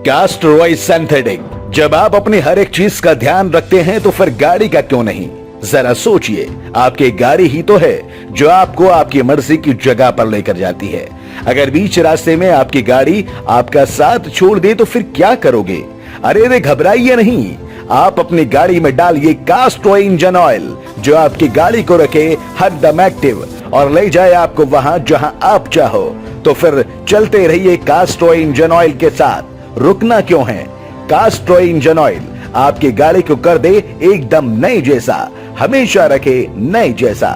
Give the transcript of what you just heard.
कास्टरॉय synthetic. जब आप अपनी हर एक चीज का ध्यान रखते हैं तो फिर गाड़ी का क्यों नहीं। जरा सोचिए, आपकी गाड़ी ही तो है जो आपको आपकी मर्जी की जगह पर लेकर जाती है। अगर बीच रास्ते में आपकी गाड़ी आपका साथ छोड़ दे तो फिर क्या करोगे। अरे घबराइए नहीं, आप अपनी गाड़ी में डालिए कास्टरॉय इंजन ऑयल, जो आपकी गाड़ी को रखे हरदम एक्टिव और ले जाए आपको वहां जहां आप चाहो। तो फिर चलते रहिए कास्टरॉय इंजन ऑयल के साथ, रुकना क्यों है। कास्टरॉय इंजन ऑयल आपकी गाड़ी को कर दे एकदम नए जैसा, हमेशा रखे नए जैसा।